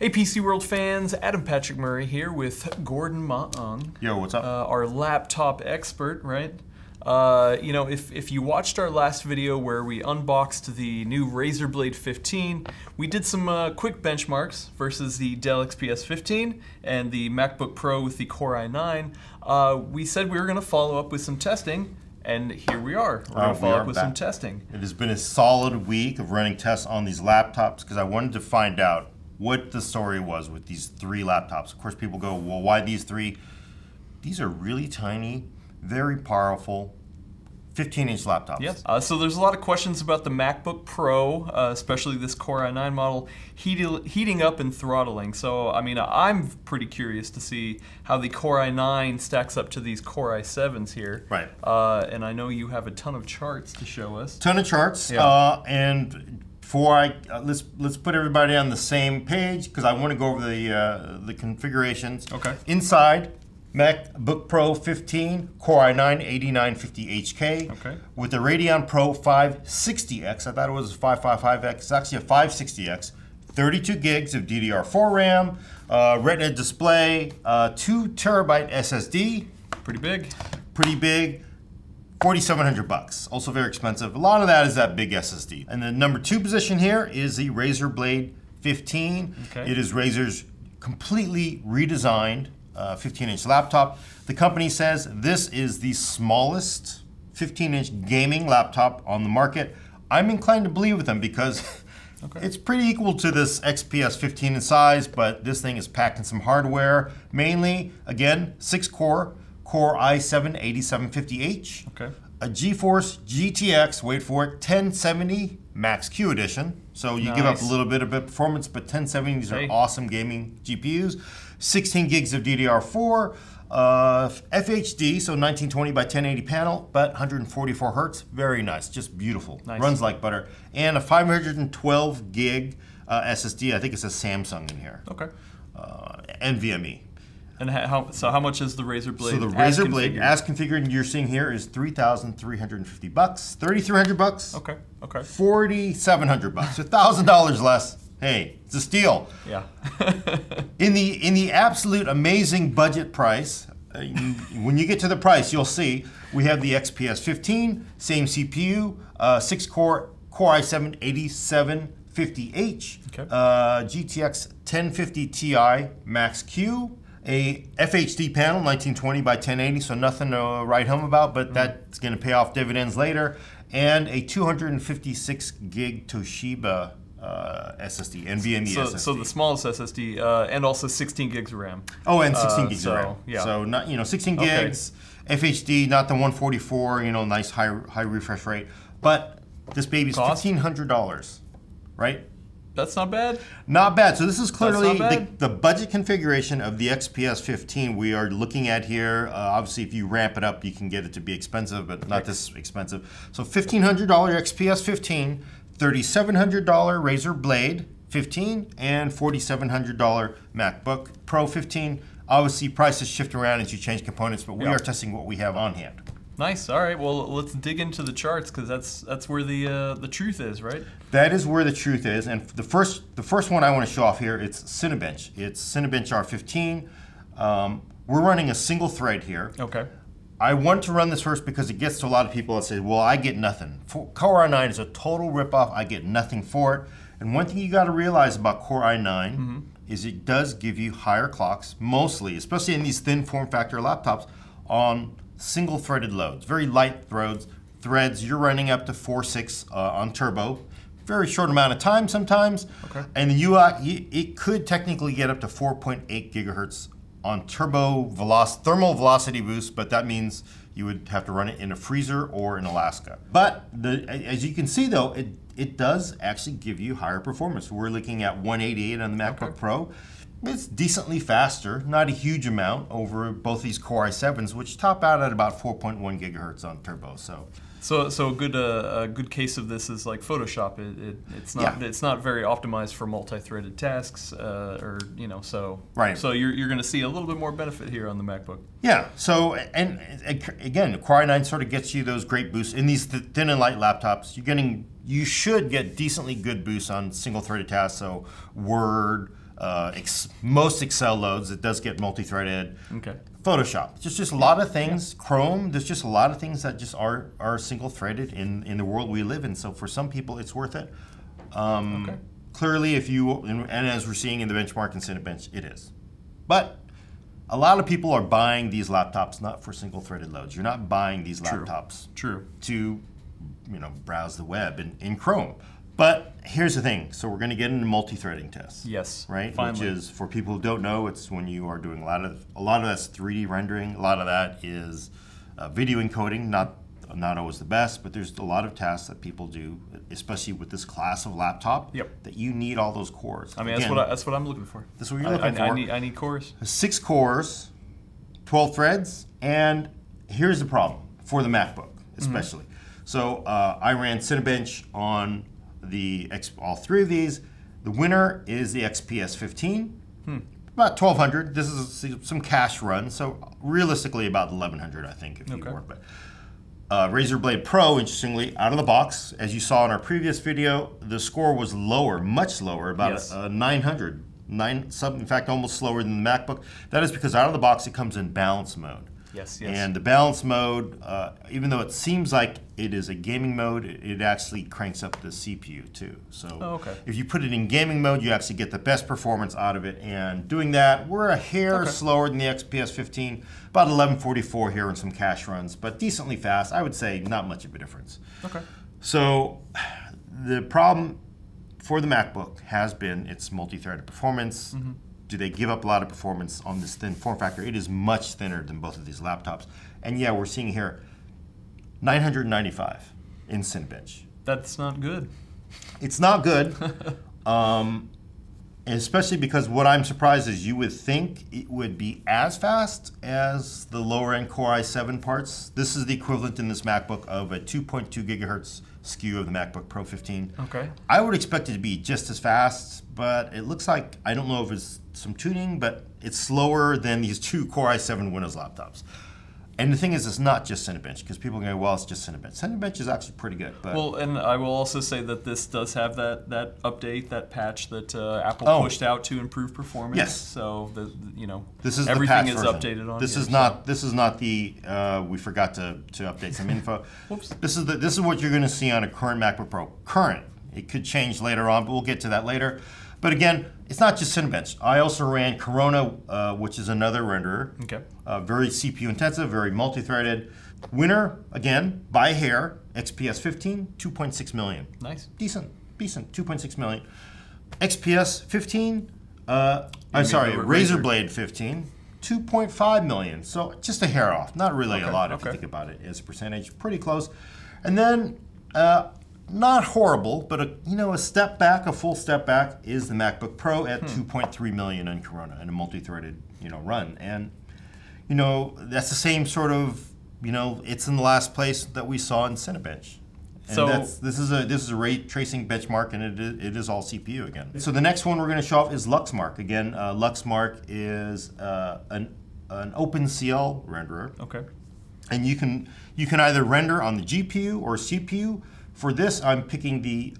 Hey PC World fans, Adam Patrick Murray here with Gordon Maung. Yo, what's up? Our laptop expert, right? You know, if you watched our last video where we unboxed the new Razer Blade 15, we did some quick benchmarks versus the Dell XPS 15 and the MacBook Pro with the Core i9. We said we were going to follow up with some testing, and here we are. We're going to follow up with some testing. It has been a solid week of running tests on these laptops because I wanted to find out what the story was with these three laptops. Of course, people go, well, why these three? These are really tiny, very powerful, 15-inch laptops. Yes. So there's a lot of questions about the MacBook Pro, especially this Core i9 model, heating up and throttling. So, I mean, I'm pretty curious to see how the Core i9 stacks up to these Core i7s here. Right. And I know you have a ton of charts to show us. Ton of charts. Yeah. And before let's put everybody on the same page because I want to go over the configurations. Okay. Inside, MacBook Pro 15, Core i9 8950HK, okay, with the Radeon Pro 560X. I thought it was a 555X. It's actually a 560X. 32 gigs of DDR4 RAM, Retina display, 2 terabyte SSD. Pretty big. Pretty big. $4,700. Also very expensive. A lot of that is that big SSD. And the number 2 position here is the Razer Blade 15. Okay. It is Razer's completely redesigned 15-inch laptop. The company says this is the smallest 15-inch gaming laptop on the market. I'm inclined to believe with them because it's pretty equal to this XPS 15 in size, but this thing is packed in some hardware. Mainly, again, 6-core, Core i7-8750H, okay, a GeForce GTX, wait for it, 1070 Max-Q edition. So you give up a little bit of performance, but 1070, these are awesome gaming GPUs. 16 gigs of DDR4, FHD, so 1920 by 1080 panel, but 144 hertz, very nice, just beautiful, runs like butter. And a 512 gig SSD, I think it says Samsung in here. Okay. NVMe. And how much is the Razer Blade? So the Razer Blade, as configured, you're seeing here is $3,350, $3,300. Okay. Okay. $4,700, $1,000 less. Hey, it's a steal. Yeah. in the absolute amazing budget price, when you get to the price, you'll see we have the XPS 15, same CPU, 6-core Core i7-8750H, okay, GTX 1050 Ti Max-Q, a FHD panel, 1920 by 1080, so nothing to write home about, but that's going to pay off dividends later, and a 256 gig Toshiba SSD, NVMe SSD. So the smallest SSD, and also 16 gigs of RAM. Oh, and 16 gigs of RAM. Yeah. So not 16 gigs, FHD, not the 144. Nice high refresh rate. But this baby's $1,500, right? That's not bad. Not bad. So this is clearly the budget configuration of the XPS 15 we are looking at here. Obviously, if you ramp it up, you can get it to be expensive, but not this expensive. So $1,500 XPS 15, $3,700 Razer Blade 15, and $4,700 MacBook Pro 15. Obviously, prices shift around as you change components, but we are testing what we have on hand. Nice. All right. Well, let's dig into the charts because that's where the truth is, right? That is where the truth is. And the first one I want to show off here, it's Cinebench. It's Cinebench R15. We're running a single thread here. Okay. I want to run this first because it gets to a lot of people that say, well, I get nothing. Core i9 is a total ripoff. I get nothing for it. And one thing you got to realize about Core i9 is it does give you higher clocks, mostly, especially in these thin form factor laptops, on single threaded loads, very light threads. You're running up to 4.6 on turbo. Very short amount of time sometimes. Okay. And it could technically get up to 4.8 gigahertz on turbo thermal velocity boost, but that means you would have to run it in a freezer or in Alaska. But as you can see though, it does actually give you higher performance. We're looking at 188 on the MacBook Pro. It's decently faster, not a huge amount over both these Core i7s, which top out at about 4.1 gigahertz on turbo. So a good case of this is like Photoshop. It's not very optimized for multi-threaded tasks, So you're going to see a little bit more benefit here on the MacBook. Yeah. So and again, Core i9 sort of gets you those great boosts in these thin and light laptops. You should get decently good boosts on single-threaded tasks. So Word, most Excel loads. It does get multi-threaded. Okay. Photoshop. Just a lot of things. Chrome. There's just a lot of things that just are single-threaded in the world we live in. So for some people, it's worth it. Okay. Clearly, if you and as we're seeing in the benchmark and Cinebench, it is. But a lot of people are buying these laptops not for single-threaded loads. You're not buying these laptops to browse the web in Chrome. But here's the thing. So we're going to get into multi-threading tests. Yes. Right. Finally. Which is, for people who don't know, it's when you are doing a lot of that's 3D rendering. A lot of that is video encoding. Not always the best, but there's a lot of tasks that people do, especially with this class of laptop. Yep. That you need all those cores. I mean, Again, that's what I'm looking for. that's what you're looking for. I need cores. 6 cores, 12 threads, and here's the problem for the MacBook, especially. So I ran Cinebench on all 3 of these. The winner is the XPS 15, about 1,200. This is some cache run, so realistically about 1,100, I think, if you work. But Razer Blade Pro, interestingly, out of the box, as you saw in our previous video, the score was lower, much lower, about 900. In fact, almost slower than the MacBook. That is because out of the box it comes in balance mode. Yes. And the balance mode, even though it seems like it is a gaming mode, it actually cranks up the CPU too. So if you put it in gaming mode, you actually get the best performance out of it. And doing that, we're a hair slower than the XPS 15, about 1144 here in some cache runs, but decently fast. I would say not much of a difference. Okay. So the problem for the MacBook has been its multi-threaded performance. Do they give up a lot of performance on this thin form factor? It is much thinner than both of these laptops. And yeah, we're seeing here 995 in Cinebench. That's not good. It's not good, especially because what I'm surprised is you would think it would be as fast as the lower end Core i7 parts. This is the equivalent in this MacBook of a 2.2 gigahertz SKU of the MacBook Pro 15. Okay. I would expect it to be just as fast, but it looks like, I don't know if it's some tuning, but it's slower than these 2 Core i7 Windows laptops. And the thing is, it's not just Cinebench, because people are going, well, it's just Cinebench. Cinebench is actually pretty good. But well, and I will also say that this does have that update, that patch that Apple pushed out to improve performance. Yes. So this is everything the is version. updated on. This here, is not the we forgot to update some info. Whoops. This is what you're going to see on a current MacBook Pro. Current. It could change later on, but we'll get to that later. But again, it's not just Cinebench. I also ran Corona, which is another renderer. Okay. Very CPU intensive, very multi-threaded. Winner, again, by hair, XPS 15, 2.6 million. Nice. Decent, 2.6 million. XPS 15, Razer Blade 15, 2.5 million. So just a hair off. Not really a lot if you think about it as a percentage. Pretty close. And then, not horrible, but a step back, a full step back, is the MacBook Pro at 2.3 million in Corona in a multi-threaded run. And that's the same sort of it's in the last place that we saw in Cinebench. And so this is a ray tracing benchmark, and it is all CPU again. So the next one we're going to show off is Luxmark. Again, Luxmark is an OpenCL renderer. Okay. And you can either render on the GPU or CPU. For this, I'm picking the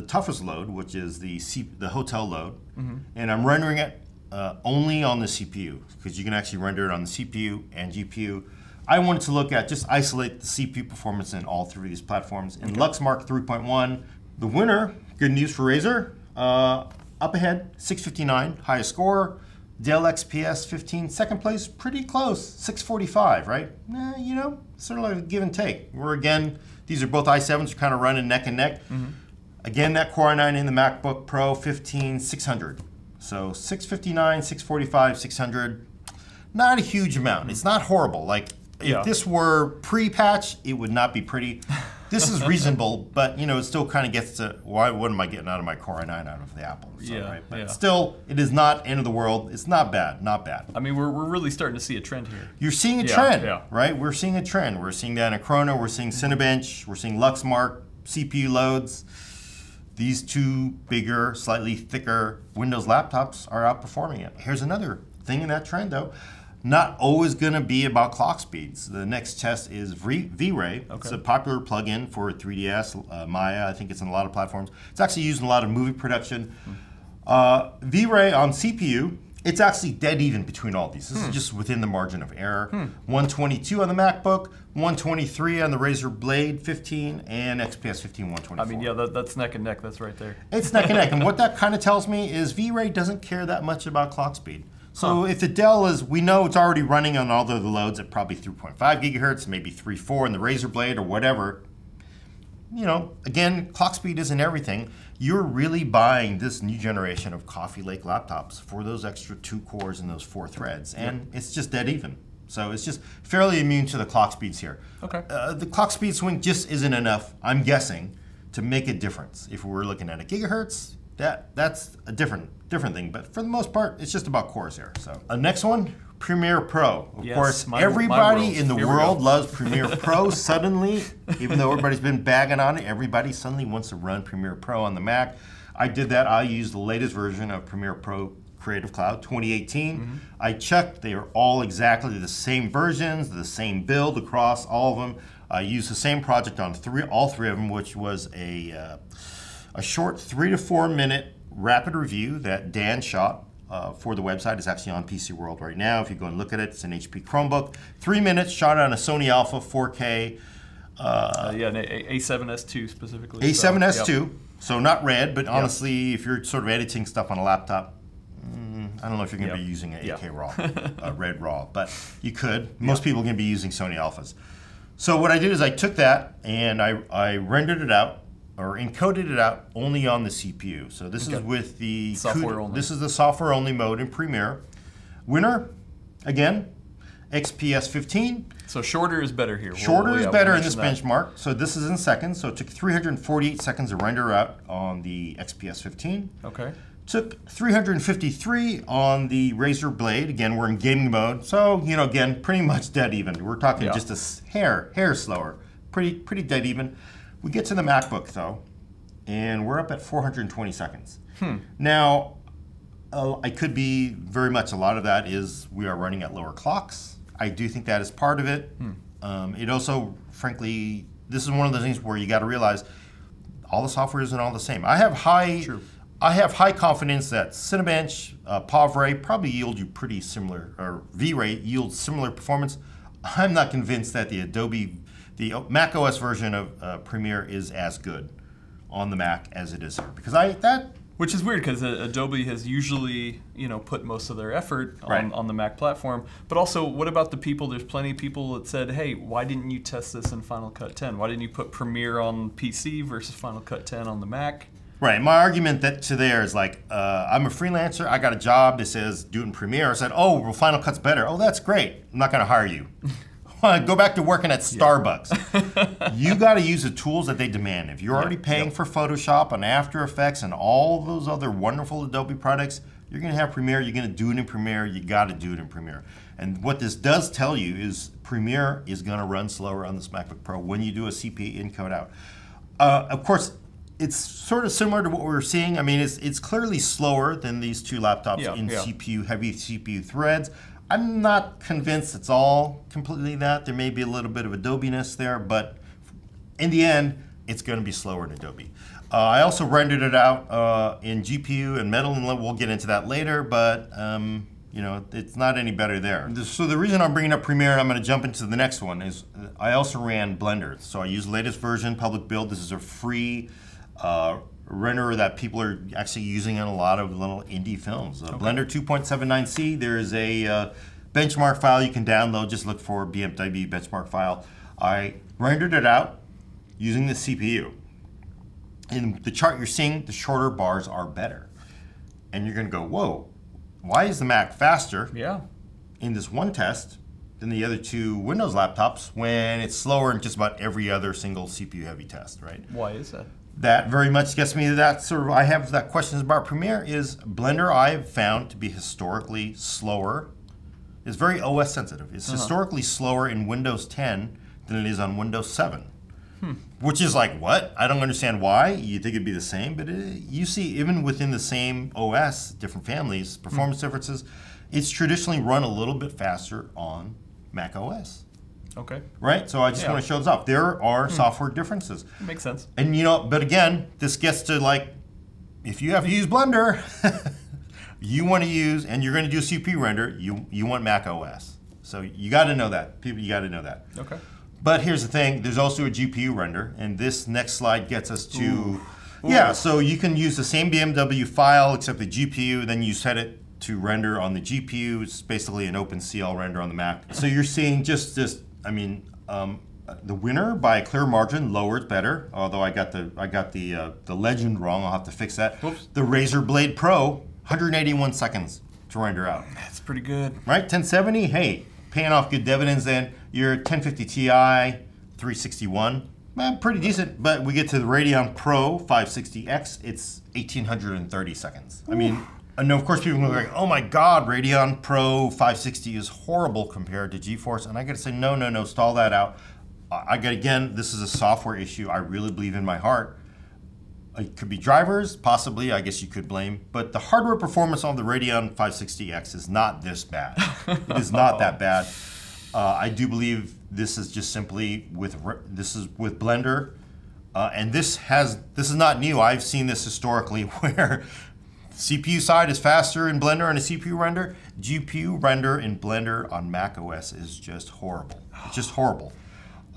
toughest load, which is the hotel load, and I'm rendering it only on the CPU, because you can actually render it on the CPU and GPU. I wanted to look at just isolate the CPU performance in all 3 of these platforms. In Luxmark 3.1, the winner, good news for Razer, up ahead, 659, highest score. Dell XPS 15, second place, pretty close, 645, right? Sort of like a give and take. These are both i7s, are kind of running neck and neck. Again, that Core i9 in the MacBook Pro 15, 600. So 659, 645, 600, not a huge amount. It's not horrible. Like, if this were pre-patch, it would not be pretty. This is reasonable, but it still kind of gets to, what am I getting out of my Core i9 out of the Apple? So, right? But still, it is not end of the world. It's not bad, not bad. I mean, we're really starting to see a trend here. You're seeing a trend, right? We're seeing a trend. We're seeing that in Corona, we're seeing Cinebench, we're seeing Luxmark, CPU loads. These 2 bigger, slightly thicker Windows laptops are outperforming it. Here's another thing in that trend, though. Not always going to be about clock speeds. The next test is V-Ray. It's a popular plugin for 3ds, Maya. I think it's in a lot of platforms. It's actually used in a lot of movie production. V-Ray on CPU, it's actually dead even between all these. This is just within the margin of error. 122 on the MacBook, 123 on the Razer Blade 15, and XPS 15 124. I mean, yeah, that's neck and neck. That's right there. It's neck and neck. And what that kind of tells me is V-Ray doesn't care that much about clock speed. So if the Dell is, we know it's already running on all the loads at probably 3.5 gigahertz, maybe 3.4 in the Razer Blade or whatever. You know, again, clock speed isn't everything. You're really buying this new generation of Coffee Lake laptops for those extra 2 cores and those 4 threads, and it's just dead even. So it's just fairly immune to the clock speeds here. Okay. The clock speed swing just isn't enough, I'm guessing, to make a difference. If we were looking at a gigahertz, that's a different thing. But for the most part, it's just about cores here. So next one. Premiere Pro. Of course, everybody in the world loves Premiere Pro suddenly. Even though everybody's been bagging on it, everybody suddenly wants to run Premiere Pro on the Mac. I did that. I used the latest version of Premiere Pro Creative Cloud 2018. I checked. They are all exactly the same versions, the same build across all of them. I used the same project on all three of them, which was a short 3 to 4 minute rapid review that Dan shot. For the website. It's actually on PC World right now. If you go and look at it, it's an HP Chromebook. 3 minutes, shot on a Sony Alpha 4K. Yeah, an A7S II specifically. A7S II, so not Red, but honestly, if you're sort of editing stuff on a laptop, I don't know if you're going to be using an 8K RAW, Red RAW, but you could. Most people are going to be using Sony Alphas. So what I did is I took that and I rendered it out, or encoded it out only on the CPU. So this is with the software only. This is the software only mode in Premiere. Winner, again, XPS 15. So shorter is better here. Shorter is better in this benchmark. So this is in seconds. So it took 348 seconds to render out on the XPS 15. Okay. Took 353 on the Razer Blade. Again, we're in gaming mode. So, you know, again, pretty much dead even. We're talking just a hair slower. Pretty dead even. We get to the MacBook though, and we're up at 420 seconds. Now, I could be very much, a lot of that is we are running at lower clocks. I do think that is part of it. It also, frankly, this is one of those things where you got to realize all the software isn't all the same. I have high confidence that Cinebench, PAVRay probably yield you pretty similar, or V-Ray yields similar performance. I'm not convinced that the Mac OS version of Premiere is as good on the Mac as it is here, because which is weird because Adobe has usually, you know, put most of their effort on the Mac platform. But also, what about the people? There's plenty of people that said, "Hey, why didn't you test this in Final Cut 10? Why didn't you put Premiere on PC versus Final Cut 10 on the Mac?" Right. My argument to there is like, I'm a freelancer. I got a job that says do it in Premiere. I said, "Oh, well, Final Cut's better." "Oh, that's great. I'm not going to hire you." Go back to working at Starbucks. You got to use the tools that they demand. If you're already paying for Photoshop and After Effects and all those other wonderful Adobe products, you're going to have Premiere. You're going to do it in Premiere. You got to do it in Premiere. And what this does tell you is Premiere is going to run slower on this MacBook Pro when you do a CPU encode out. Of course, it's sort of similar to what we were seeing. I mean, it's clearly slower than these two laptops in heavy CPU threads. I'm not convinced it's all completely that. There may be a little bit of Adobe-ness there, but in the end, it's going to be slower in Adobe. I also rendered it out in GPU and Metal, and we'll get into that later, but you know, it's not any better there. So the reason I'm bringing up Premiere, and I'm going to jump into the next one, is I also ran Blender. So I used the latest version, public build. This is a free renderer that people are actually using in a lot of little indie films. Blender 2.79c, there's a benchmark file you can download. Just look for BMW benchmark file. I rendered it out using the CPU. In the chart you're seeing, the shorter bars are better. And you're going to go, whoa, why is the Mac faster in this one test than the other two Windows laptops when it's slower in just about every other single CPU heavy test, right? Why is that? That very much gets me to that sort of, I have that questions about Premiere. Is Blender I've found to be historically slower. It's very OS sensitive. It's historically slower in Windows 10 than it is on Windows 7. Which is like, what? I don't understand why. You think it'd be the same, but you see even within the same OS, different families, performance differences, it's traditionally run a little bit faster on Mac OS. Okay. Right? So I just want to show this off. There are software differences. Makes sense. And you know, but again, this gets to like if you have to use Blender, you want to use, and you're going to do a CPU render, you want Mac OS. So you got to know that. People, you got to know that. Okay. But here's the thing, there's also a GPU render, and this next slide gets us to, yeah, so you can use the same BMW file, except the GPU, then you set it to render on the GPU. It's basically an OpenCL render on the Mac. So you're seeing just this, I mean, the winner by a clear margin, lowered better, although I got the legend wrong, I'll have to fix that. Whoops. The Razer Blade Pro, 181 seconds to render out. That's pretty good. Right, 1070, hey, paying off good dividends then. Your 1050 Ti 361, pretty decent, but we get to the Radeon Pro 560X, it's 1830 seconds. I mean, and of course people are like, oh my God, Radeon Pro 560 is horrible compared to GeForce, and I gotta say, no, stall that out. Again, this is a software issue. I really believe in my heart. It could be drivers, possibly, I guess you could blame, but the hardware performance on the Radeon 560X is not this bad. It is not that bad. I do believe this is just simply with Blender, and this is not new. I've seen this historically where CPU side is faster in Blender and a CPU render. GPU render in Blender on Mac OS is just horrible. It's just horrible.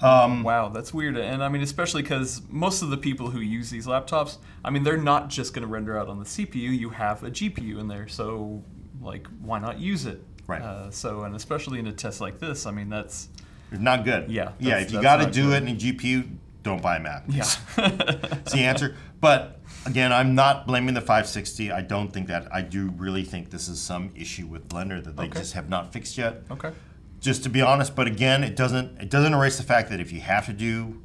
Wow, that's weird. And I mean, especially because most of the people who use these laptops, I mean, they're not just going to render out on the CPU. You have a GPU in there, so like, why not use it? Right. And especially in a test like this, I mean, that's not good. Yeah. Yeah. If you got to do it in a GPU, don't buy a Mac. Yeah. It's the answer. But again, I'm not blaming the 560. I don't think that. I do really think this is some issue with Blender that they just have not fixed yet. Okay. Just to be honest, but again, it doesn't erase the fact that if you have to do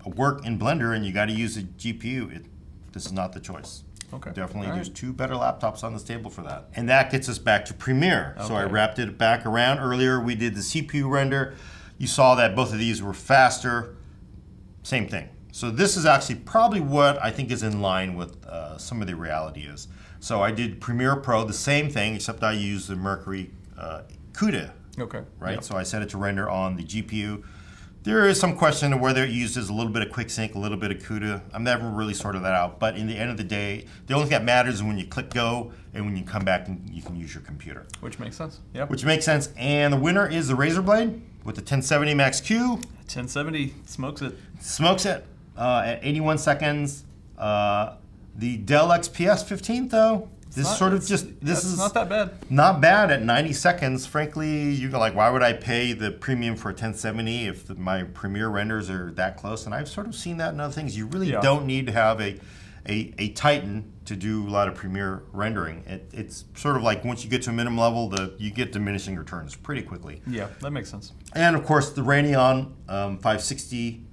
a work in Blender and you got to use a GPU, this is not the choice. Okay. Definitely, there's two better laptops on this table for that. And that gets us back to Premiere. Okay. So I wrapped it back around. Earlier we did the CPU render. You saw that both of these were faster. Same thing. So this is actually probably what I think is in line with some of the reality is. So I did Premiere Pro, the same thing, except I used the Mercury CUDA. Okay. Right? Yep. So I set it to render on the GPU. There is some question of whether it uses a little bit of QuickSync, a little bit of CUDA. I've never really sorted that out. But in the end of the day, the only thing that matters is when you click go and when you come back and you can use your computer. Which makes sense. Yeah. Which makes sense. And the winner is the Razer Blade with the 1070 Max Q. 1070 smokes it. Smokes it at 81 seconds. The Dell XPS 15 though. This is not that bad. Not bad at 90 seconds. Frankly, you're like, why would I pay the premium for a 1070 if my Premiere renders are that close? And I've sort of seen that in other things. You really don't need to have a Titan to do a lot of Premiere rendering. It's sort of like once you get to a minimum level, you get diminishing returns pretty quickly. Yeah, that makes sense. And of course, the Radeon 560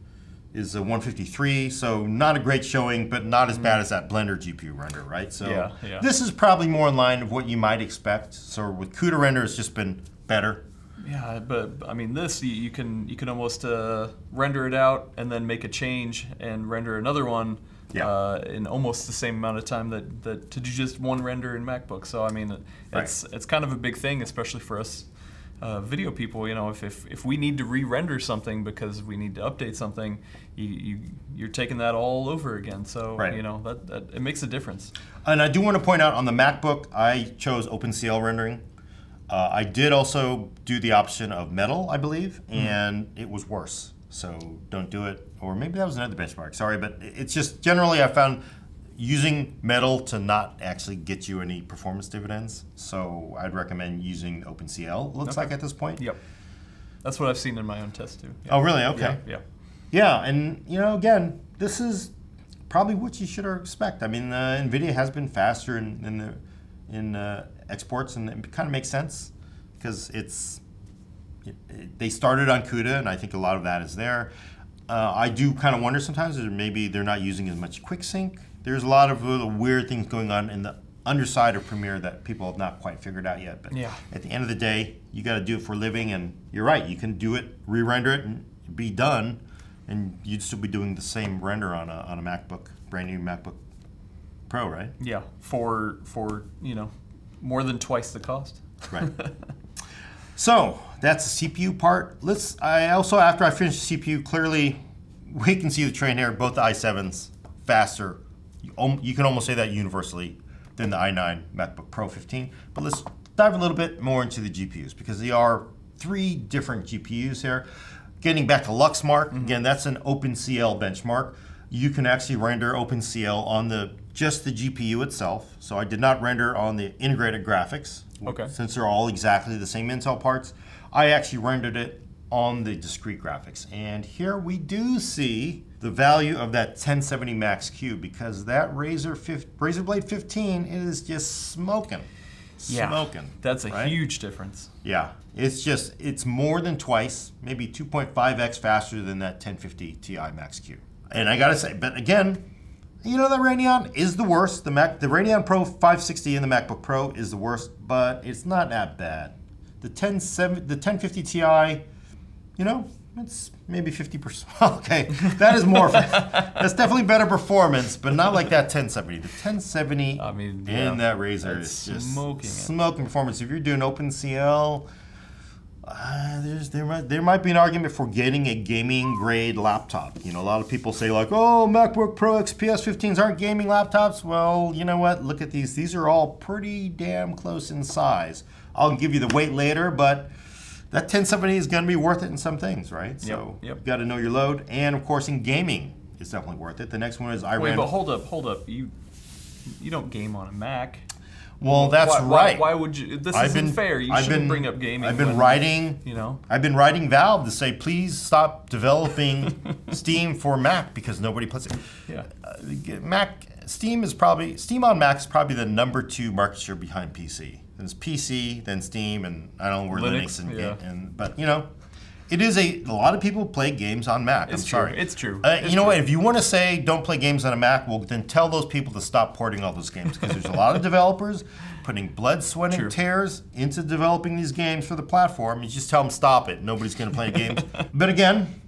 is a 153, so not a great showing, but not as bad as that Blender GPU render, right? So this is probably more in line of what you might expect. So with CUDA render, it's just been better. Yeah, but I mean, this you can almost render it out and then make a change and render another one in almost the same amount of time that to do just one render in MacBook. So I mean, it's kind of a big thing, especially for us. Video people, you know, if we need to re-render something because we need to update something, you're taking that all over again. So you know that it makes a difference. And I do want to point out on the MacBook, I chose OpenCL rendering. I did also do the option of Metal, I believe, and it was worse. So don't do it. Or maybe that was another benchmark. Sorry, but it's just generally I found using Metal to not actually get you any performance dividends. So I'd recommend using OpenCL, looks like at this point. Yep. That's what I've seen in my own test too. Yeah. Oh, really? Okay. Yeah, and you know, again, this is probably what you should expect. I mean, NVIDIA has been faster in exports, and it kind of makes sense because they started on CUDA, and I think a lot of that is there. I do kind of wonder sometimes that maybe they're not using as much QuickSync. There's a lot of weird things going on in the underside of Premiere that people have not quite figured out yet. But at the end of the day, you got to do it for a living, and you're right. You can do it, re-render it, and be done, and you'd still be doing the same render on a MacBook, brand new MacBook Pro, right? Yeah, for you know, more than twice the cost. Right. So that's the CPU part. After I finish the CPU, clearly we can see the train here. Both the i7s faster You can almost say that universally than the i9 MacBook Pro 15. But let's dive a little bit more into the GPUs, because there are 3 different GPUs here. Getting back to Luxmark, again, that's an OpenCL benchmark. You can actually render OpenCL on just the GPU itself. So I did not render on the integrated graphics, since they're all exactly the same Intel parts. I actually rendered it on the discrete graphics. And here we do see the value of that 1070 Max-Q, because that Razer Blade 15 is just smoking. Smoking. That's a huge difference. Yeah, it's more than twice, maybe 2.5x faster than that 1050 Ti Max-Q. And I gotta say, but again, you know, that Radeon is the worst. The Radeon Pro 560 in the MacBook Pro is the worst, but it's not that bad. The 1050 Ti, you know, it's maybe 50%. Okay, that is more. That's definitely better performance, but not like that 1070. The 1070 in that Razer is just smoking performance. If you're doing OpenCL, there might be an argument for getting a gaming grade laptop. You know, a lot of people say like, oh, MacBook Pro XPS 15s aren't gaming laptops. Well, you know what? Look at these. These are all pretty damn close in size. I'll give you the weight later, but that 1070 is going to be worth it in some things, right? So you got to know your load, and of course in gaming, it's definitely worth it. The next one is Wait, but hold up. You don't game on a Mac. Well, that's right. Why would you? This isn't fair. You shouldn't bring up gaming. I've been writing. You know, I've been writing Valve to say, please stop developing Steam for Mac, because nobody puts it. Yeah. Steam on Mac is probably the #2 market share behind PC. Then it's PC, then Steam, and I don't know where Linux but you know, it is a lot of people play games on Mac. It's true. It's true. You know what? If you want to say don't play games on a Mac, well, then tell those people to stop porting all those games, because there's a lot of developers putting blood, sweat, and tears into developing these games for the platform. You just tell them stop it. Nobody's going to play games. But again,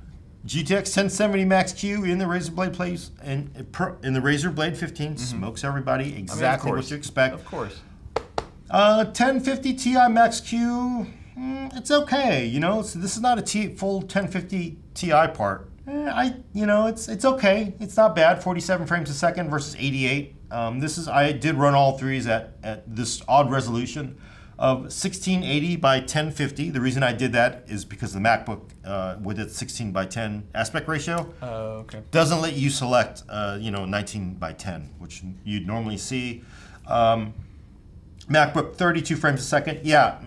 GTX 1070 Max-Q in the Razer Blade in the Razer Blade 15 smokes everybody exactly what you expect. Of course. 1050 Ti Max-Q, it's okay, you know. So this is not a full 1050 Ti part. You know, it's okay. It's not bad. 47 frames a second versus 88. I did run all 3s at this odd resolution of 1680 by 1050. The reason I did that is because the MacBook with its 16 by 10 aspect ratio doesn't let you select 19 by 10, which you'd normally see. MacBook 32 frames a second. Yeah,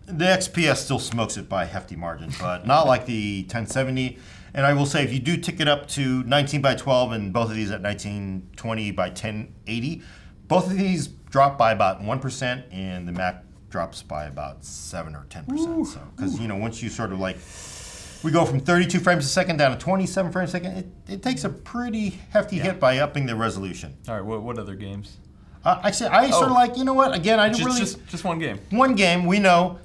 the XPS still smokes it by a hefty margin, but not like the 1070. And I will say, if you do tick it up to 19 by 12 and both of these at 1920 by 1080, both of these drop by about 1%, and the Mac drops by about 7 or 10%. So, because you know, once you sort of like, we go from 32 frames a second down to 27 frames a second, it takes a pretty hefty hit by upping the resolution. All right, what other games? I sort of like, you know what, again, I didn't just one game. One game, we know.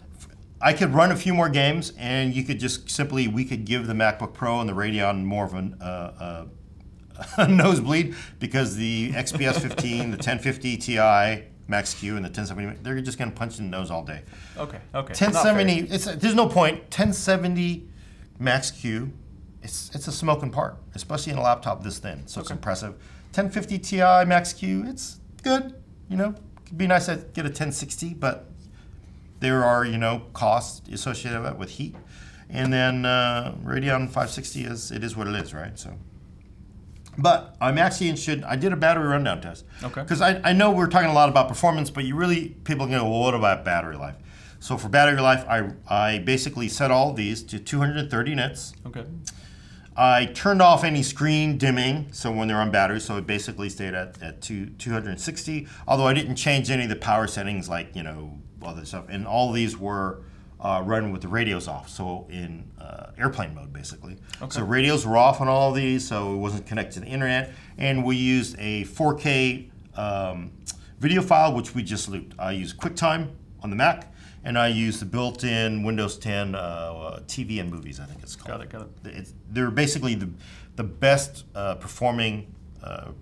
I could run a few more games, and you could just we could give the MacBook Pro and the Radeon more of a nosebleed, because the XPS 15, the 1050 Ti Max-Q, and the 1070, they're just going to punch in the nose all day. Okay. 1070, there's no point. 1070 Max-Q, it's a smoking part, especially in a laptop this thin, so it's impressive. 1050 Ti Max-Q, it's good, you know. It'd be nice to get a 1060, but there are, you know, costs associated with heat. And then Radeon 560 it is what it is, right? So, but I'm actually interested. I did a battery rundown test. Okay. Because I know we're talking a lot about performance, but people go, well, what about battery life? So for battery life, I basically set all of these to 230 nits. Okay. I turned off any screen dimming, so when they're on battery, so it basically stayed at 260. Although I didn't change any of the power settings, like, you know, other stuff. And all of these were run with the radios off, so in airplane mode, basically. Okay. So radios were off on all of these, so it wasn't connected to the internet. And we used a 4K video file, which we just looped. I used QuickTime on the Mac, and I use the built-in Windows 10 TV and movies, I think it's called. Got it. They're basically the best performing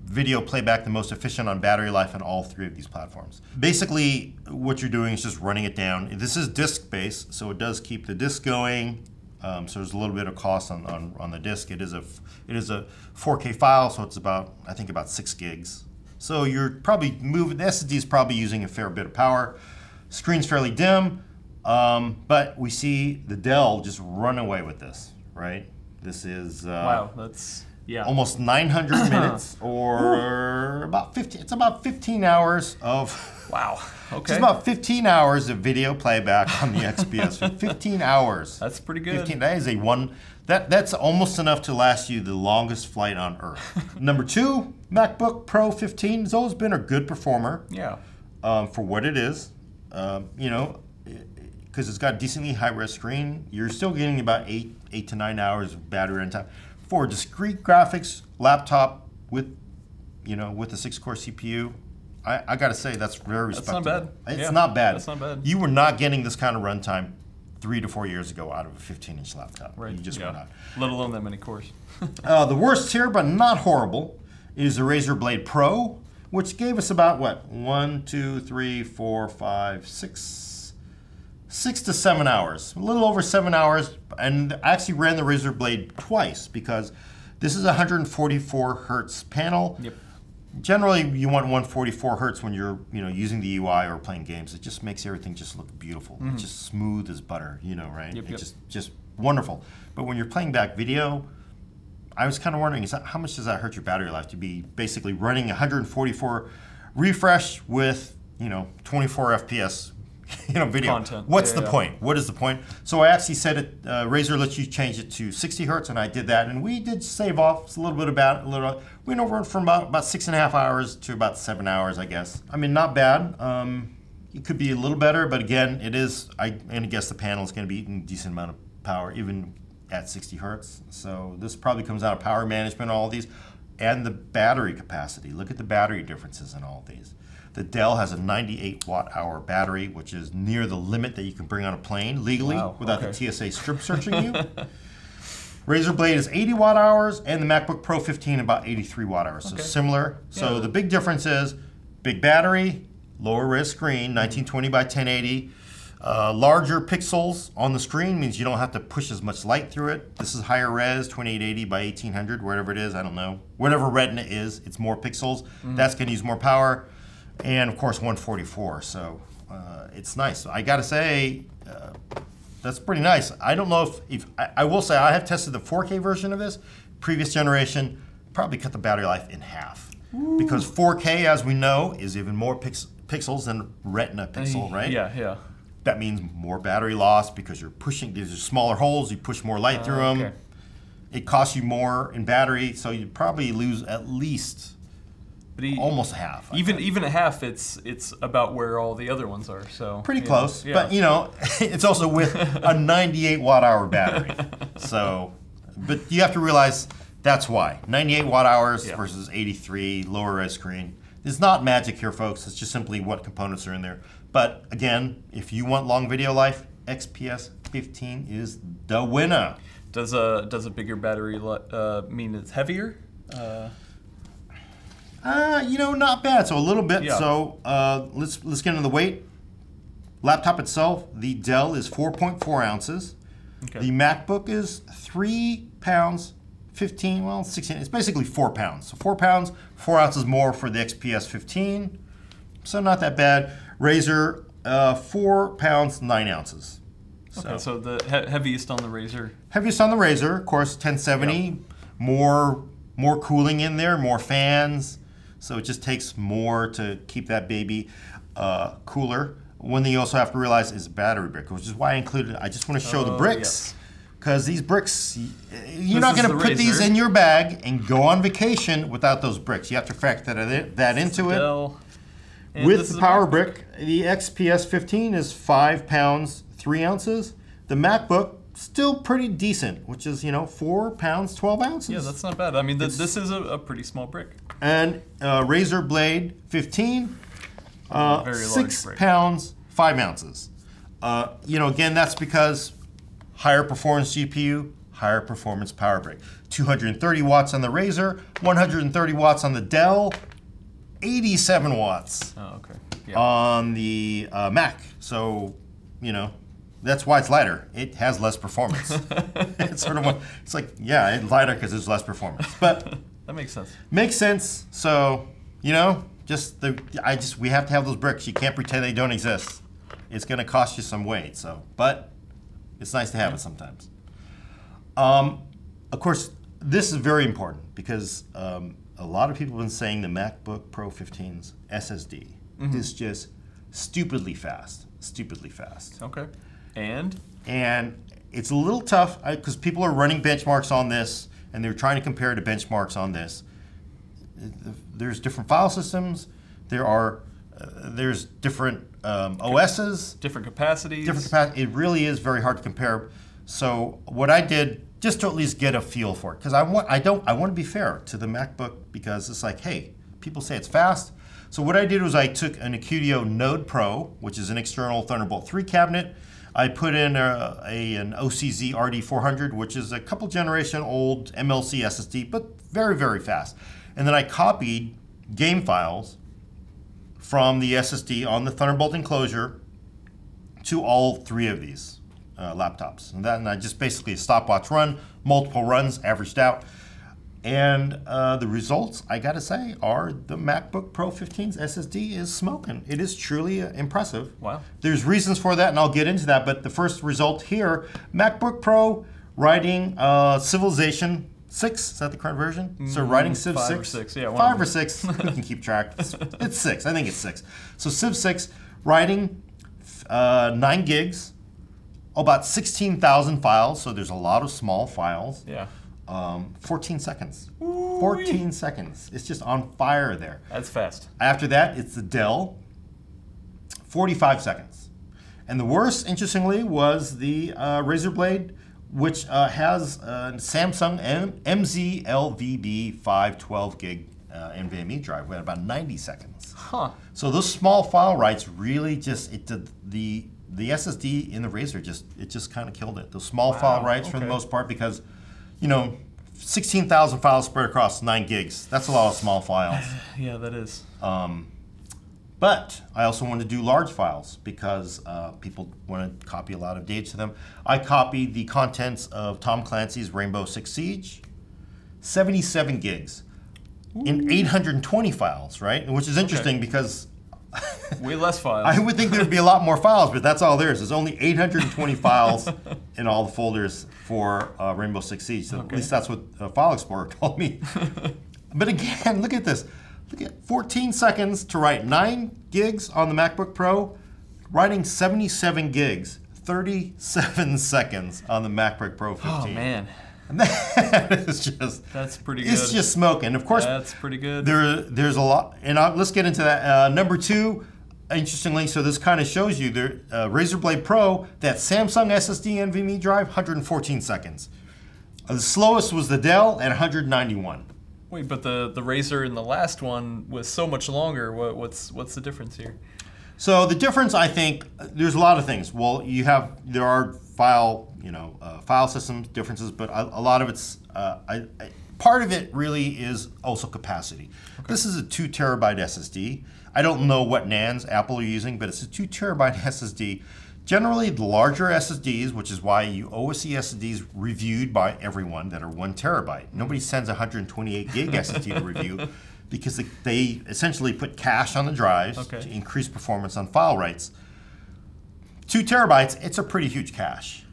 video playback, the most efficient on battery life on all 3 of these platforms. Basically, what you're doing is just running it down. This is disk-based, so it does keep the disk going. So there's a little bit of cost on the disk. It is a 4K file, so it's about 6 gigs. So you're probably moving, the SSD is probably using a fair bit of power. Screen's fairly dim, but we see the Dell just run away with this, right? This is wow, that's almost 900 minutes, or about 50. It's about 15 hours of wow. Okay, it's about 15 hours of video playback on the XPS. 15 hours. That's pretty good. 15. That is a one. That's almost enough to last you the longest flight on Earth. Number 2, MacBook Pro 15 has always been a good performer. Yeah. For what it is, you know, because it's got a decently high-res screen. You're still getting about 8 to 9 hours of battery runtime. For a discrete graphics laptop with, you know, with a 6-core CPU, I got to say that's very respectable. That's not bad. It's not bad. That's not bad. You were not getting this kind of runtime 3 to 4 years ago out of a 15-inch laptop. Right. You just were not. Let alone that many cores. The worst here, but not horrible, is the Razer Blade Pro, which gave us about what, 1, 2, 3, 4, 5, 6 to 7 hours, a little over 7 hours, and I actually ran the Razer Blade twice because this is a 144 hertz panel. Yep. Generally, you want 144 hertz when you're, you know, using the UI or playing games. It just makes everything just look beautiful. It's just smooth as butter, you know, right? Yep, It's just wonderful. But when you're playing back video, I was kind of wondering, how much does that hurt your battery life to be basically running 144 refresh with, you know, 24 FPS, you know, video? Content. What's the point? What is the point? So I actually said it. Razer lets you change it to 60 hertz, and I did that, and we did save off a little bit about we went over from about 6.5 hours to about 7 hours, I guess. I mean, not bad. It could be a little better, but again, it is. And I guess the panel is going to be eating a decent amount of power, even at 60 hertz. So this probably comes out of power management, all of these, and the battery capacity. Look at the battery differences in all of these. The Dell has a 98 watt-hour battery, which is near the limit that you can bring on a plane legally without the TSA strip searching you. Razer Blade is 80 watt-hours, and the MacBook Pro 15 about 83 watt-hours, so similar. So the big difference is big battery, lower res screen, 1920 by 1080. Larger pixels on the screen means you don't have to push as much light through it. This is higher res, 2880 by 1800, whatever it is, I don't know. Whatever Retina is, it's more pixels. That's going to use more power. And of course 144, so it's nice. I gotta say, that's pretty nice. I don't know if I will say I have tested the 4K version of this. Previous generation probably cut the battery life in half. Because 4K, as we know, is even more pixels than Retina pixel, right? Yeah. That means more battery loss because you're pushing, these are smaller holes, you push more light through them. Okay. It costs you more in battery, so you probably lose at least almost half. Even a half, it's about where all the other ones are. So pretty close, but you know, it's also with a 98 watt-hour battery. So, but you have to realize that's why 98 watt-hours versus 83 lower res screen. It's not magic here, folks. It's just simply what components are in there. But again, if you want long video life, XPS 15 is the winner. Does a bigger battery mean it's heavier? You know, not bad. So a little bit. Yeah. So let's get into the weight. Laptop itself, the Dell is 4.4 ounces. Okay. The MacBook is 3 pounds, 15, well, 16. It's basically 4 pounds. So 4 pounds, 4 ounces more for the XPS 15. So not that bad. Razer, 4 pounds, 9 ounces. Okay, so the heaviest on the Razer. Heaviest on the Razer, of course, 1070. More cooling in there, more fans. So it just takes more to keep that baby cooler. One thing you also have to realize is battery brick, which is why I included it. I just want to show the bricks. Because these bricks, you're not going to put these in your bag and go on vacation without those bricks. You have to factor that into it. With the power brick, the XPS 15 is 5 pounds, 3 ounces. The MacBook, still pretty decent, which is, you know, 4 pounds, 12 ounces. Yeah, that's not bad. I mean, this is a pretty small brick. And Razer Blade 15, very 6 pounds, 5 ounces. You know, again, that's because higher performance GPU, higher performance power brick. 230 watts on the Razer, 130 watts on the Dell, 87 watts on the Mac. So, you know, that's why it's lighter. It has less performance. It's sort of it's like, yeah, it's lighter because there's less performance. But that makes sense. Makes sense. So You know, we have to have those bricks. You can't pretend they don't exist. It's going to cost you some weight. So, but it's nice to have it sometimes. Of course, this is very important because a lot of people have been saying the MacBook Pro 15's SSD is just stupidly fast. Stupidly fast. Okay. And it's a little tough because people are running benchmarks on this and they're trying to compare to benchmarks on this. There's different file systems. There's different OSs. Different capacities. It really is very hard to compare. So what I did, just to at least get a feel for it, because I want to be fair to the MacBook because it's like, hey, people say it's fast. So what I did was I took an Acudio Node Pro, which is an external Thunderbolt 3 cabinet. I put in an OCZ RD400, which is a couple generation old MLC SSD, but very, very fast. And then I copied game files from the SSD on the Thunderbolt enclosure to all three of these laptops. And I just basically a stopwatch run, multiple runs averaged out. And the results, I gotta say, are the MacBook Pro 15's SSD is smoking. It is truly impressive. Wow. There's reasons for that, and I'll get into that. But the first result here, MacBook Pro writing Civilization 6. Is that the current version? So writing Civ 6. 5 or 6, yeah. 5 or 6. You can keep track. It's 6. I think it's 6. So Civ 6 writing 9 gigs, about 16,000 files. So there's a lot of small files. Yeah. 14 seconds. 14 seconds. It's just on fire there. That's fast. After that, it's the Dell. 45 seconds. And the worst, interestingly, was the Razer Blade, which has Samsung MZ-LVB 512 gig NVMe drive with about 90 seconds. Huh. So those small file writes really just, the SSD in the Razer just kind of killed it. Those small file writes for the most part because, you know, 16,000 files spread across 9 gigs. That's a lot of small files. Yeah, that is. But I also want to do large files because people want to copy a lot of data to them. I copied the contents of Tom Clancy's Rainbow Six Siege, 77 gigs in 820 files, right? Which is interesting because way less files. I would think there would be a lot more files, but that's all there is. There's only 820 files in all the folders for Rainbow Six Siege. So at least that's what File Explorer told me. But again, look at this. Look at 14 seconds to write 9 gigs on the MacBook Pro, writing 77 gigs, 37 seconds on the MacBook Pro 15. Oh, man. And that is just... That's pretty good. It's just smoking. Of course, that's pretty good. There's a lot. And let's get into that. Number 2, interestingly, so this kind of shows you the Razer Blade Pro, that Samsung SSD NVMe drive, 114 seconds. The slowest was the Dell at 191. Wait, but the Razer in the last one was so much longer. What's the difference here? So the difference, I think, there's a lot of things. Well, there are file systems differences, but a lot of it's part of it really is also capacity. Okay. This is a 2 terabyte SSD. I don't know what NANDs Apple are using, but it's a 2 terabyte SSD. Generally, the larger SSDs, which is why you always see SSDs reviewed by everyone that are 1 terabyte. Nobody sends a 128 gig SSD to review because they essentially put cache on the drives to increase performance on file writes. 2 terabytes, it's a pretty huge cache,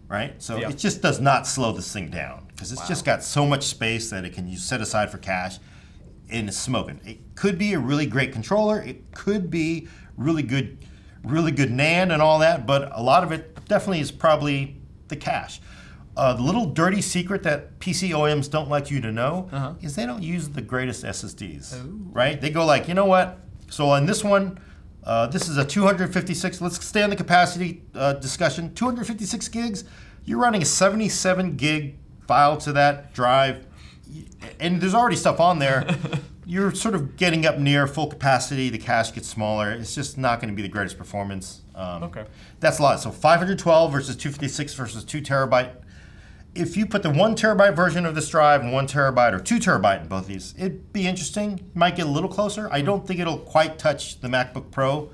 right? So it just does not slow this thing down because it's just got so much space that it can set aside for cache, and it's smoking. It could be a really great controller. It could be really good NAND and all that, but a lot of it definitely is probably the cache. The little dirty secret that PC OEMs don't like you to know is they don't use the greatest SSDs, right? They go like, you know what? So on this one, this is a 256, let's stay on the capacity discussion, 256 gigs, you're running a 77 gig file to that drive, and there's already stuff on there. You're sort of getting up near full capacity, the cache gets smaller, it's just not going to be the greatest performance. That's a lot. So 512 versus 256 versus 2 terabyte. If you put the 1 terabyte version of this drive and 1 terabyte or 2 terabyte in both of these, it'd be interesting. It might get a little closer. I don't think it'll quite touch the MacBook Pro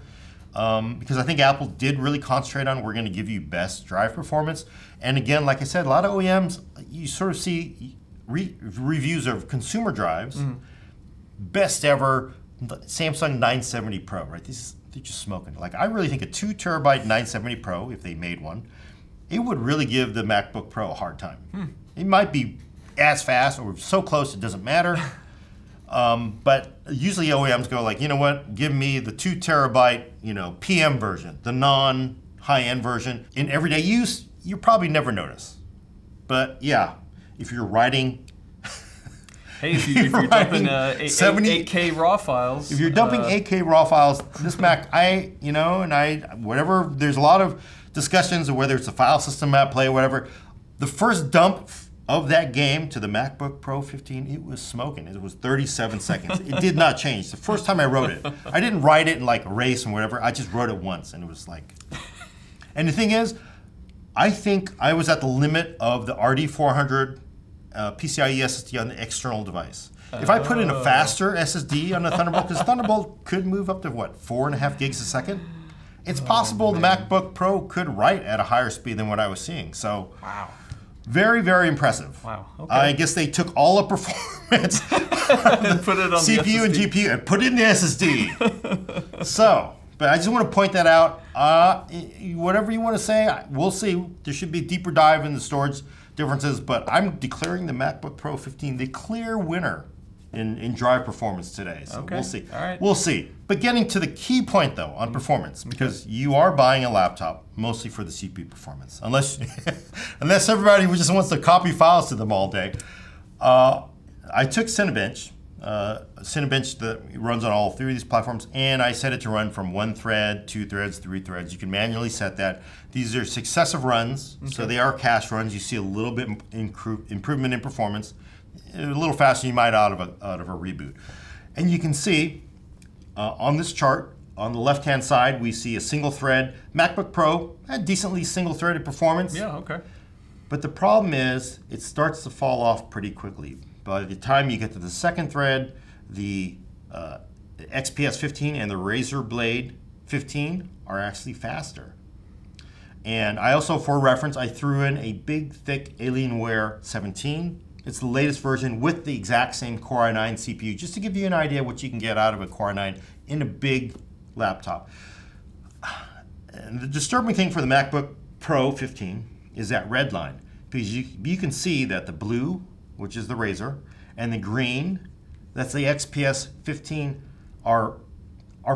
because I think Apple did really concentrate on we're going to give you best drive performance. And again, like I said, a lot of OEMs, you sort of see reviews of consumer drives. best ever Samsung 970 Pro, right? They're just smoking. Like, I really think a 2 terabyte 970 Pro, if they made one, it would really give the MacBook Pro a hard time. It might be as fast or so close it doesn't matter. But usually OEMs go like, you know what, give me the 2 terabyte, PM version, the non-high-end version. In everyday use, you probably never notice. But yeah, if you're writing... Hey, if you're dumping 8K raw files. If you're dumping 8K raw files, this Mac, whatever, there's a lot of discussions of whether it's a file system at play or whatever. The first dump of that game to the MacBook Pro 15, it was smoking. It was 37 seconds. It did not change. The first time I wrote it, I didn't write it in like erase and whatever. I just wrote it once, and it was like... And the thing is, I think I was at the limit of the RD400 PCIe SSD on the external device. If I put in a faster SSD on the Thunderbolt, because Thunderbolt could move up to what, 4.5 gigs a second? It's possible the MacBook Pro could write at a higher speed than what I was seeing. So, wow. Very, very impressive. Wow. Okay. I guess they took all the performance and put it on CPU the SSD. and GPU and put it in the SSD. So, but I just want to point that out. Whatever you want to say, we'll see. There should be a deeper dive in the storage differences, but I'm declaring the MacBook Pro 15 the clear winner in drive performance today. So Okay. we'll see. All right. We'll see. But getting to the key point though on performance, because you are buying a laptop mostly for the CPU performance, unless everybody just wants to copy files to them all day. I took Cinebench. Cinebench that runs on all 3 of these platforms, and I set it to run from 1 thread, 2 threads, 3 threads. You can manually set that. These are successive runs, so they are cache runs. You see a little bit improvement in performance, a little faster than you might out of a reboot. And you can see on this chart, on the left-hand side, we see a single thread. MacBook Pro had decently single-threaded performance. Yeah, okay. But the problem is, it starts to fall off pretty quickly. By the time you get to the second thread, the XPS 15 and the Razer Blade 15 are actually faster. And I also, for reference, I threw in a big, thick Alienware 17. It's the latest version with the exact same Core i9 CPU, just to give you an idea what you can get out of a Core i9 in a big laptop. And the disturbing thing for the MacBook Pro 15 is that red line, because you can see that the blue, which is the Razer, and the green, that's the XPS 15, are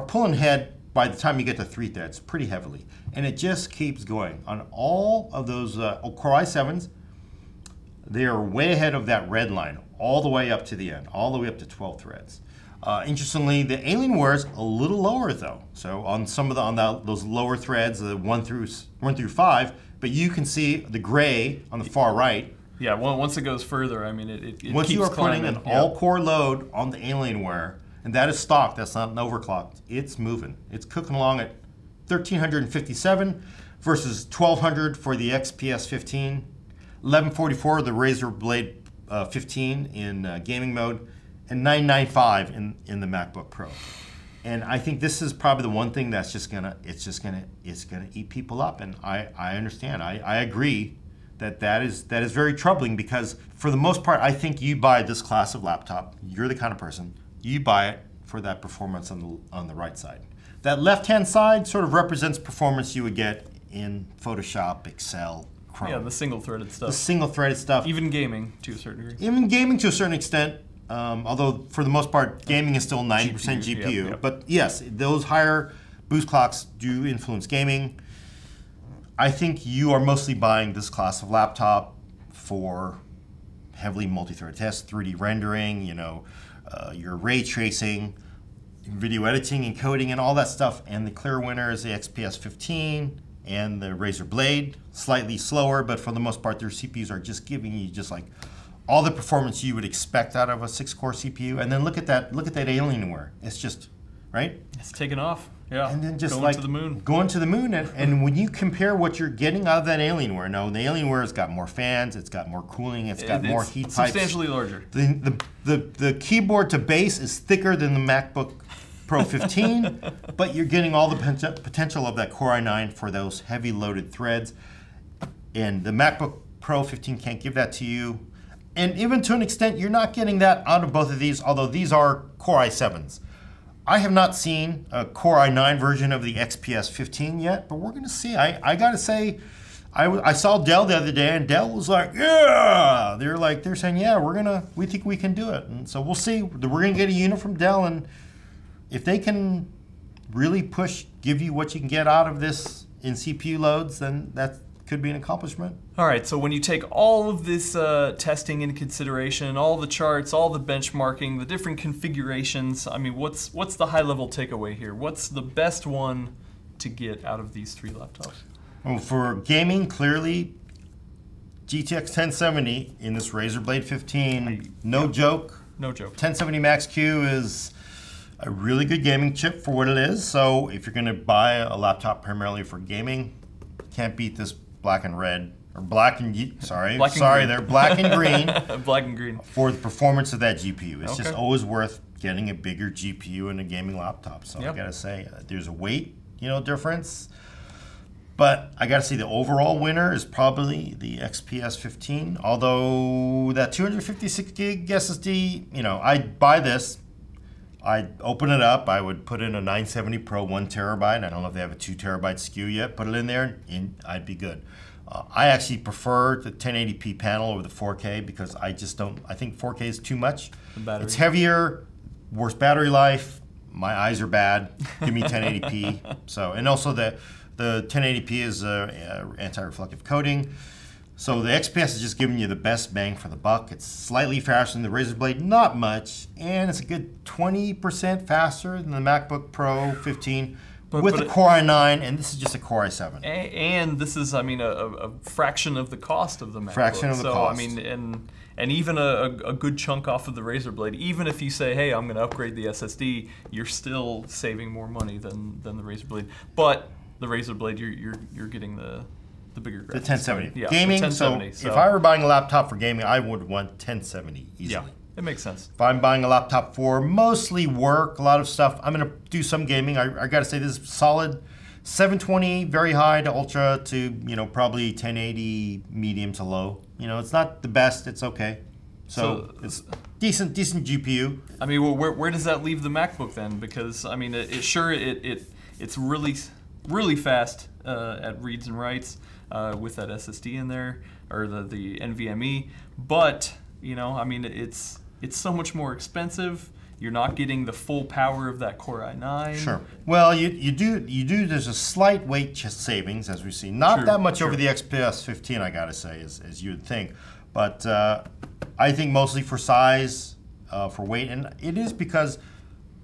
pulling ahead by the time you get to 3 threads pretty heavily. And it just keeps going. On all of those Core i7s, they are way ahead of that red line, all the way up to the end, all the way up to 12 threads. Interestingly, the Alienware is a little lower though. So on some of those lower threads, the 1 through 5, but you can see the gray on the far right. Yeah, well, once it goes further, I mean, it Once keeps you are putting climbing. an all-core load on the Alienware, and that is stock, that's not an overclocked, it's moving. It's cooking along at 1,357 versus 1,200 for the XPS 15, 1144 the Razer Blade 15 in gaming mode, and 995 in the MacBook Pro. And I think this is probably the one thing that's it's gonna eat people up. And I understand. I agree that is very troubling, because for the most part, I think you buy this class of laptop, you're the kind of person, you buy it for that performance on the right side. That left-hand side sort of represents performance you would get in Photoshop, Excel, Chrome. Yeah, the single-threaded stuff. The single-threaded stuff. Even gaming, to a certain degree. Even gaming to a certain extent, although for the most part, gaming is still 90% GPU. Yep. But yes, those higher boost clocks do influence gaming. I think you are mostly buying this class of laptop for heavily multi-thread tests, 3D rendering, your ray tracing, video editing, encoding, and all that stuff. And the clear winner is the XPS 15 and the Razer Blade. Slightly slower, but for the most part, their CPUs are just giving you just like all the performance you would expect out of a 6-core CPU. And then look at that Alienware. It's just, right? It's taken off. Yeah. And then just going to the moon. Going to the moon. And when you compare what you're getting out of that Alienware, now the Alienware's got more fans, it's got more cooling, it's got more heat pipes. Substantially larger. The keyboard to base is thicker than the MacBook Pro 15, but you're getting all the potential of that Core i9 for those heavy loaded threads. And the MacBook Pro 15 can't give that to you. And even to an extent, you're not getting that out of both of these, although these are Core i7s. I have not seen a Core i9 version of the XPS 15 yet, but we're going to see. I got to say, I saw Dell the other day, and Dell was like, yeah! They're saying, yeah, we think we can do it. And so we'll see. We're going to get a unit from Dell, and if they can really give you what you can get out of this in CPU loads, then that could be an accomplishment. All right, so when you take all of this testing into consideration, all the charts, all the benchmarking, the different configurations, I mean, what's the high-level takeaway here? What's the best one to get out of these 3 laptops? Well, for gaming, clearly, GTX 1070 in this Razer Blade 15, no joke. No joke. 1070 Max-Q is a really good gaming chip for what it is. So if you're going to buy a laptop primarily for gaming, can't beat this black and red, or black and green. They're black and green. Black and green. For the performance of that GPU. It's just always worth getting a bigger GPU in a gaming laptop. So I gotta say, there's a weight, difference. But I gotta say, the overall winner is probably the XPS 15. Although that 256 gig SSD, I'd buy this. I'd open it up. I would put in a 970 Pro 1 terabyte. I don't know if they have a 2 terabyte SKU yet. Put it in there, and I'd be good. I actually prefer the 1080p panel over the 4K because I think 4K is too much. It's heavier, worse battery life. My eyes are bad. Give me 1080p. And also the 1080p is anti-reflective coating. So the XPS is just giving you the best bang for the buck. It's slightly faster than the Razer Blade, not much, and it's a good 20% faster than the MacBook Pro 15 with the Core i9, and this is just a Core i7. And this is, a fraction of the cost of the MacBook. Fraction of the cost. And even a good chunk off of the Razer Blade. Even if you say, hey, I'm going to upgrade the SSD, you're still saving more money than the Razer Blade. But the Razer Blade, you're getting the bigger graphics. The 1070. Yeah, gaming, the 1070, so if I were buying a laptop for gaming, I would want 1070 easily. Yeah, it makes sense. If I'm buying a laptop for mostly work, a lot of stuff, I'm going to do some gaming. I got to say, this is solid 720, very high to ultra to, probably 1080 medium to low. It's not the best, it's okay. So it's decent GPU. Where does that leave the MacBook then? Because, it's really fast at reads and writes with that SSD in there, or the NVMe. But it's so much more expensive. You're not getting the full power of that Core i9. Sure. Well, you do. There's a slight weight savings, as we see. Not that much over the XPS 15, I gotta say, as you'd think. But I think mostly for size, for weight, and it is because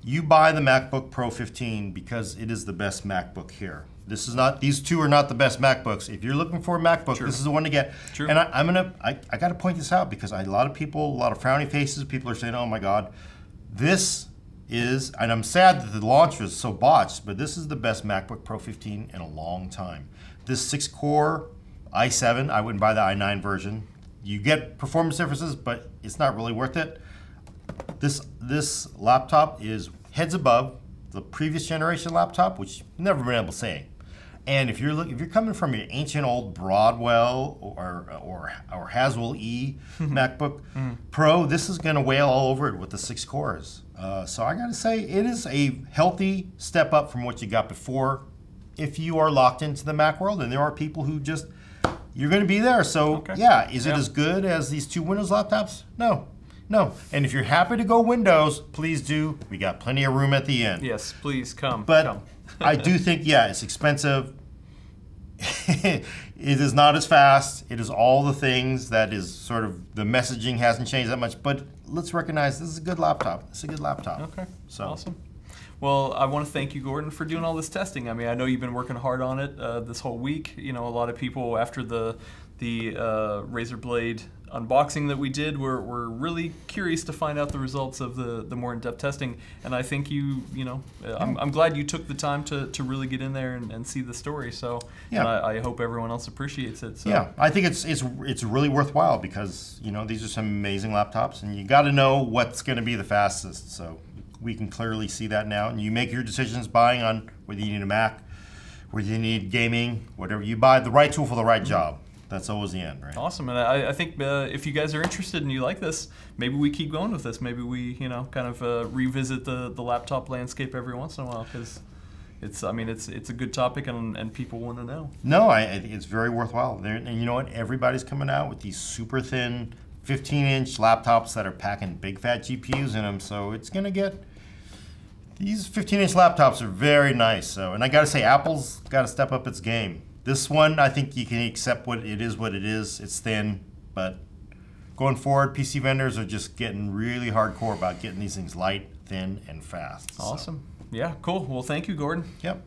you buy the MacBook Pro 15 because it is the best MacBook here. These two are not the best MacBooks. If you're looking for a MacBook, this is the one to get. True. And I got to point this out because a lot of frowny faces. People are saying, "Oh my God, this is," and I'm sad that the launch was so botched, but this is the best MacBook Pro 15 in a long time. This 6-core i7, I wouldn't buy the i9 version. You get performance differences, but it's not really worth it. This laptop is heads above the previous generation laptop, which you've never been able to say. And if you're coming from your ancient old Broadwell or Haswell E MacBook Pro, this is going to wail all over it with the 6 cores. So I got to say, it is a healthy step up from what you got before. If you are locked into the Mac world, and there are people who you're going to be there. So yeah, is it as good as these 2 Windows laptops? No. And if you're happy to go Windows, please do. We got plenty of room at the end. Yes, please come. But I do think, it's expensive. It is not as fast. It is all the things that is sort of, the messaging hasn't changed that much. But let's recognize this is a good laptop. It's a good laptop. Okay, awesome. Well, I want to thank you, Gordon, for doing all this testing. I know you've been working hard on it this whole week. A lot of people after the Razer Blade unboxing that we did were really curious to find out the results of the more in-depth testing, and I think I'm glad you took the time to really get in there and see the story. So and I hope everyone else appreciates it. So. Yeah, I think it's really worthwhile because these are some amazing laptops, and you got to know what's going to be the fastest. So we can clearly see that now, and you make your decisions buying on whether you need a Mac, whether you need gaming, whatever you buy, the right tool for the right job. That's always the end, right? Awesome, and I think if you guys are interested and you like this, maybe we keep going with this. Maybe we, kind of revisit the laptop landscape every once in a while, because it's a good topic and people want to know. No, I think it's very worthwhile. And you know what? Everybody's coming out with these super thin 15-inch laptops that are packing big fat GPUs in them, so it's gonna get. These 15-inch laptops are very nice. So, and I got to say, Apple's got to step up its game. This one, I think you can accept what it is. It's thin, but going forward, PC vendors are just getting really hardcore about getting these things light, thin, and fast. Awesome. Yeah, cool. Well, thank you, Gordon. Yep.